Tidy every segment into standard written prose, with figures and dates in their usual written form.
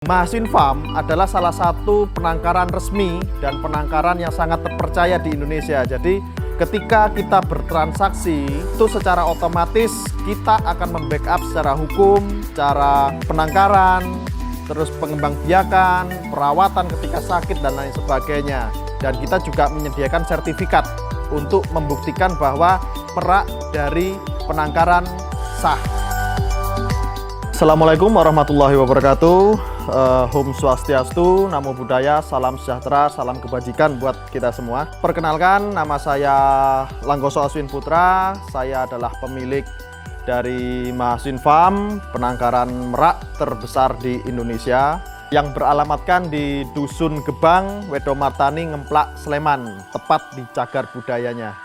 Mahasiswa adalah salah satu penangkaran resmi dan penangkaran yang sangat terpercaya di Indonesia. Jadi ketika kita bertransaksi, itu secara otomatis kita akan membackup secara hukum, secara penangkaran, terus pengembangbiakan, perawatan ketika sakit dan lain sebagainya. Dan kita juga menyediakan sertifikat untuk membuktikan bahwa merak dari penangkaran sah. Assalamualaikum warahmatullahi wabarakatuh. Om Swastiastu, Namo Buddhaya, salam sejahtera, salam kebajikan buat kita semua. Perkenalkan, nama saya Langgoso Aswin Putra. Saya adalah pemilik dari Mahasiswa Farm, penangkaran merak terbesar di Indonesia yang beralamatkan di Dusun Gebang, Wedomartani, Ngemplak, Sleman, tepat di cagar budayanya.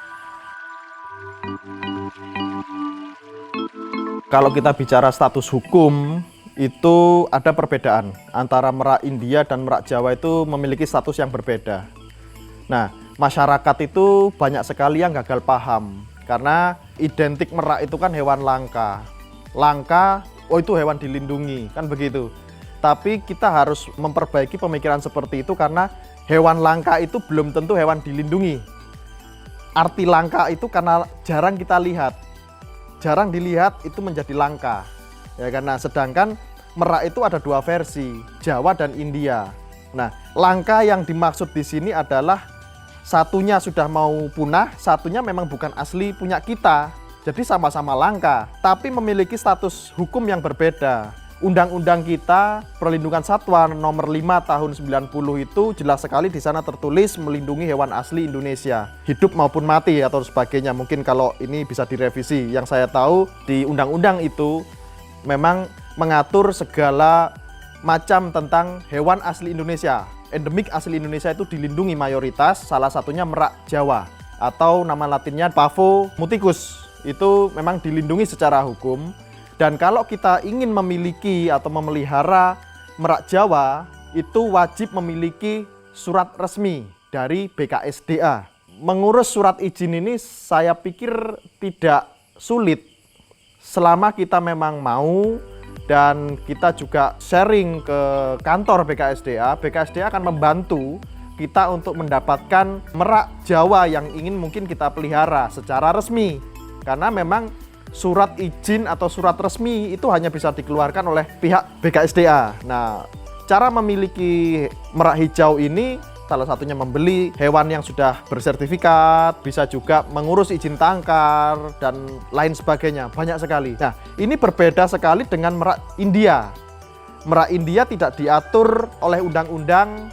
Kalau kita bicara status hukum, itu ada perbedaan antara merak India dan merak Jawa, itu memiliki status yang berbeda. Nah, masyarakat itu banyak sekali yang gagal paham karena identik merak itu kan hewan langka. Langka, oh itu hewan dilindungi, kan begitu. Tapi kita harus memperbaiki pemikiran seperti itu karena hewan langka itu belum tentu hewan dilindungi. Arti langka itu karena jarang kita lihat. Jarang dilihat itu menjadi langka. Ya, karena sedangkan merak itu ada dua versi, Jawa dan India. Nah, langka yang dimaksud di sini adalah satunya sudah mau punah, satunya memang bukan asli punya kita. Jadi sama-sama langka, tapi memiliki status hukum yang berbeda. Undang-undang kita Perlindungan Satwa nomor 5 tahun 90 itu jelas sekali di sana tertulis melindungi hewan asli Indonesia, hidup maupun mati atau sebagainya. Mungkin kalau ini bisa direvisi. Yang saya tahu di undang-undang itu memang mengatur segala macam tentang hewan asli Indonesia. Endemik asli Indonesia itu dilindungi mayoritas, salah satunya merak Jawa atau nama latinnya Pavo muticus. Itu memang dilindungi secara hukum. Dan kalau kita ingin memiliki atau memelihara merak Jawa, itu wajib memiliki surat resmi dari BKSDA. Mengurus surat izin ini saya pikir tidak sulit selama kita memang mau, dan kita juga sharing ke kantor BKSDA. BKSDA akan membantu kita untuk mendapatkan merak Jawa yang ingin mungkin kita pelihara secara resmi. Karena memang surat izin atau surat resmi itu hanya bisa dikeluarkan oleh pihak BKSDA. Nah, cara memiliki merak hijau ini salah satunya membeli hewan yang sudah bersertifikat, bisa juga mengurus izin tangkar, dan lain sebagainya. Banyak sekali. Nah, ini berbeda sekali dengan merak India. Merak India tidak diatur oleh undang-undang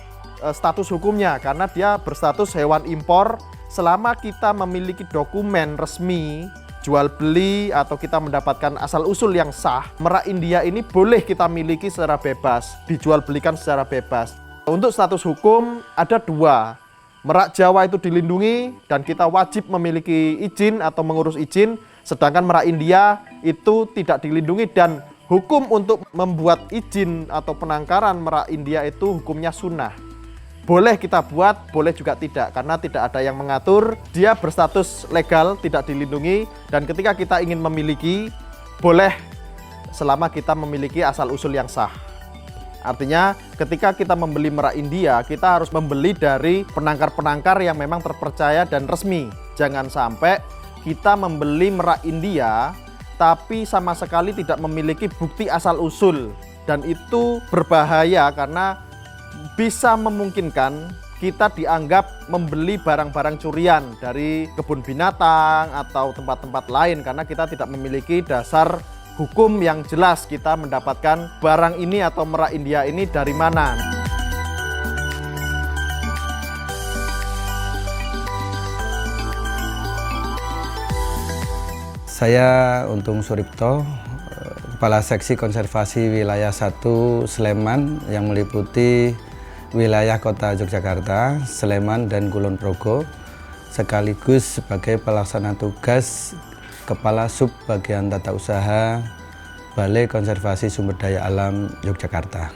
status hukumnya, karena dia berstatus hewan impor. Selama kita memiliki dokumen resmi, jual beli, atau kita mendapatkan asal-usul yang sah, merak India ini boleh kita miliki secara bebas, dijual belikan secara bebas. Untuk status hukum ada dua. Merak Jawa itu dilindungi dan kita wajib memiliki izin atau mengurus izin, sedangkan merak India itu tidak dilindungi dan hukum untuk membuat izin atau penangkaran merak India itu hukumnya sunnah. Boleh kita buat, boleh juga tidak, karena tidak ada yang mengatur. Dia berstatus legal, tidak dilindungi, dan ketika kita ingin memiliki, boleh selama kita memiliki asal-usul yang sah. Artinya ketika kita membeli merak India, kita harus membeli dari penangkar-penangkar yang memang terpercaya dan resmi. Jangan sampai kita membeli merak India tapi sama sekali tidak memiliki bukti asal-usul, dan itu berbahaya karena bisa memungkinkan kita dianggap membeli barang-barang curian dari kebun binatang atau tempat-tempat lain karena kita tidak memiliki dasar hukum yang jelas kita mendapatkan barang ini atau merak India ini dari mana. Saya Untung Suripto, Kepala Seksi Konservasi Wilayah 1 Sleman yang meliputi wilayah Kota Yogyakarta, Sleman, dan Kulon Progo, sekaligus sebagai pelaksana tugas Kepala Sub Bagian Tata Usaha Balai Konservasi Sumber Daya Alam Yogyakarta.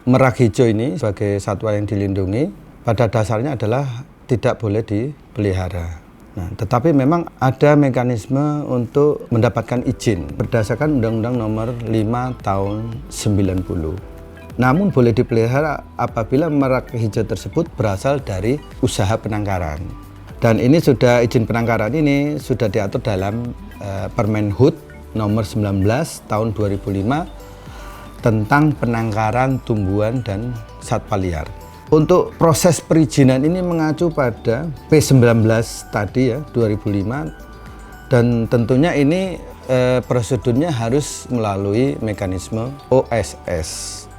Merak hijau ini sebagai satwa yang dilindungi pada dasarnya adalah tidak boleh dipelihara. Nah, tetapi memang ada mekanisme untuk mendapatkan izin berdasarkan Undang-Undang Nomor 5 Tahun 90. Namun boleh dipelihara apabila merak hijau tersebut berasal dari usaha penangkaran. Dan ini sudah izin penangkaran ini sudah diatur dalam Permen HUT nomor 19 tahun 2005 tentang penangkaran tumbuhan dan satwa liar. Untuk proses perizinan ini mengacu pada P19 tadi ya 2005, dan tentunya ini prosedurnya harus melalui mekanisme OSS,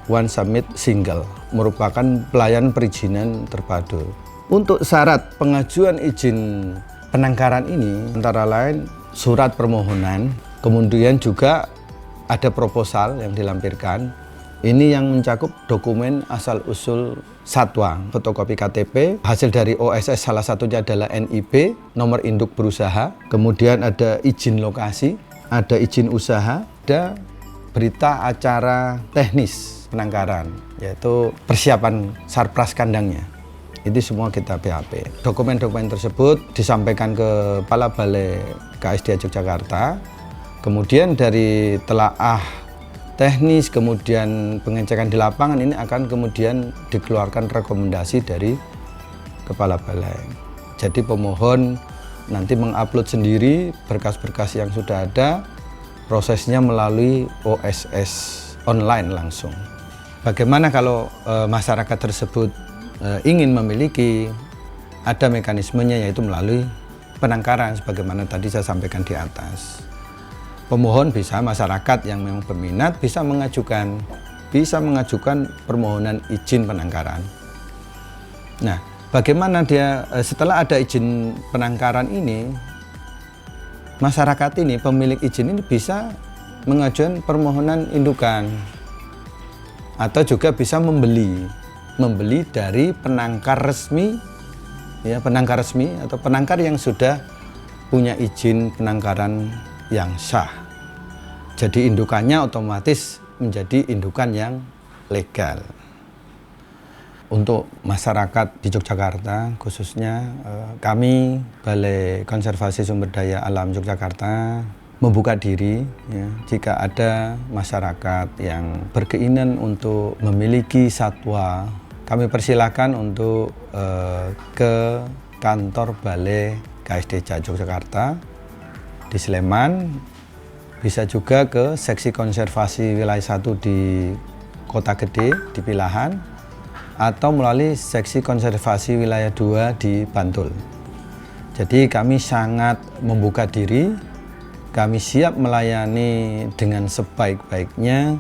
One Summit Single, merupakan pelayanan perizinan terpadu. Untuk syarat pengajuan izin penangkaran ini antara lain surat permohonan, kemudian juga ada proposal yang dilampirkan. Ini yang mencakup dokumen asal-usul satwa, fotokopi KTP, hasil dari OSS salah satunya adalah NIB, nomor induk berusaha, kemudian ada izin lokasi, ada izin usaha, ada berita acara teknis penangkaran, yaitu persiapan sarpras kandangnya. Itu semua kita BAP. Dokumen-dokumen tersebut disampaikan ke Kepala Balai KSDA Yogyakarta, kemudian dari telaah teknis, kemudian pengecekan di lapangan ini akan kemudian dikeluarkan rekomendasi dari Kepala Balai. Jadi pemohon nanti mengupload sendiri berkas-berkas yang sudah ada, prosesnya melalui OSS online langsung. Bagaimana kalau masyarakat tersebut ingin memiliki, ada mekanismenya yaitu melalui penangkaran sebagaimana tadi saya sampaikan di atas. Pemohon bisa, masyarakat yang memang berminat bisa mengajukan permohonan izin penangkaran. Nah, bagaimana dia setelah ada izin penangkaran ini, masyarakat ini, pemilik izin ini bisa mengajukan permohonan indukan atau juga bisa membeli dari penangkar resmi, ya, penangkar resmi atau penangkar yang sudah punya izin penangkaran yang sah. Jadi indukannya otomatis menjadi indukan yang legal. Untuk masyarakat di Yogyakarta khususnya kami Balai Konservasi Sumber Daya Alam Yogyakarta membuka diri ya, jika ada masyarakat yang berkeinginan untuk memiliki satwa, kami persilakan untuk ke kantor Balai KSDA Yogyakarta di Sleman, bisa juga ke seksi konservasi wilayah 1 di Kota Gede di Pilahan, atau melalui seksi konservasi wilayah 2 di Bantul. Jadi kami sangat membuka diri, kami siap melayani dengan sebaik-baiknya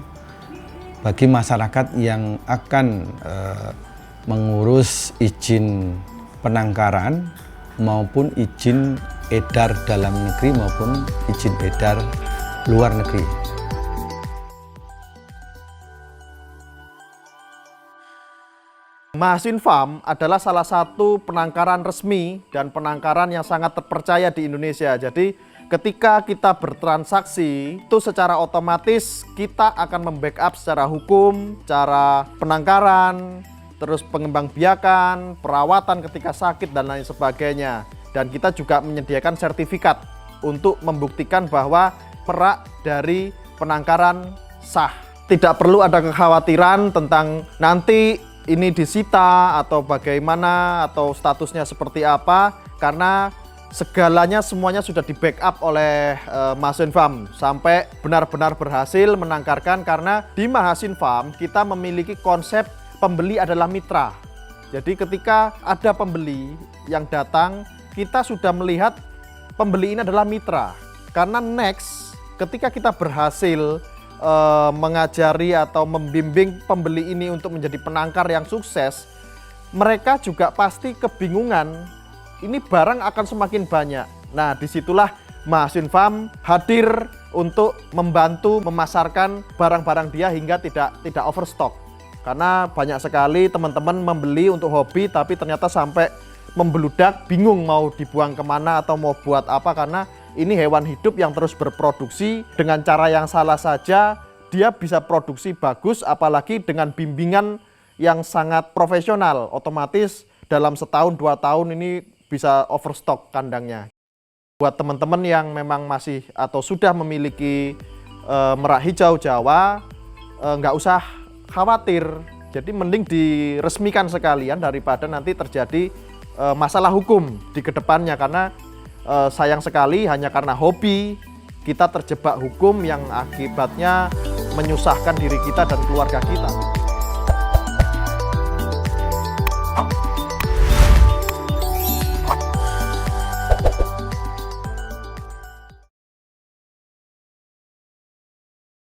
bagi masyarakat yang akan mengurus izin penangkaran maupun izin edar dalam negeri maupun izin edar luar negeri. Mahasin Farm adalah salah satu penangkaran resmi dan penangkaran yang sangat terpercaya di Indonesia. Jadi ketika kita bertransaksi, itu secara otomatis kita akan membackup secara hukum, cara penangkaran, terus pengembangbiakan, perawatan ketika sakit dan lain sebagainya. Dan kita juga menyediakan sertifikat untuk membuktikan bahwa perak dari penangkaran sah. Tidak perlu ada kekhawatiran tentang nanti ini disita atau bagaimana atau statusnya seperti apa, karena segalanya semuanya sudah di backup oleh Mahasin Farm sampai benar-benar berhasil menangkarkan. Karena di Mahasin Farm kita memiliki konsep pembeli adalah mitra. Jadi ketika ada pembeli yang datang, kita sudah melihat pembeli ini adalah mitra. Karena next ketika kita berhasil mengajari atau membimbing pembeli ini untuk menjadi penangkar yang sukses, mereka juga pasti kebingungan, ini barang akan semakin banyak. Nah, disitulah Mahasin Farm hadir untuk membantu memasarkan barang-barang dia hingga tidak overstock. Karena banyak sekali teman-teman membeli untuk hobi tapi ternyata sampai membeludak, bingung mau dibuang kemana atau mau buat apa, karena ini hewan hidup yang terus berproduksi. Dengan cara yang salah saja dia bisa produksi bagus, apalagi dengan bimbingan yang sangat profesional, otomatis dalam setahun 2 tahun ini bisa overstock kandangnya. Buat teman-teman yang memang masih atau sudah memiliki merak hijau Jawa, nggak usah khawatir. Jadi mending diresmikan sekalian daripada nanti terjadi masalah hukum di kedepannya, karena sayang sekali hanya karena hobi kita terjebak hukum yang akibatnya menyusahkan diri kita dan keluarga kita.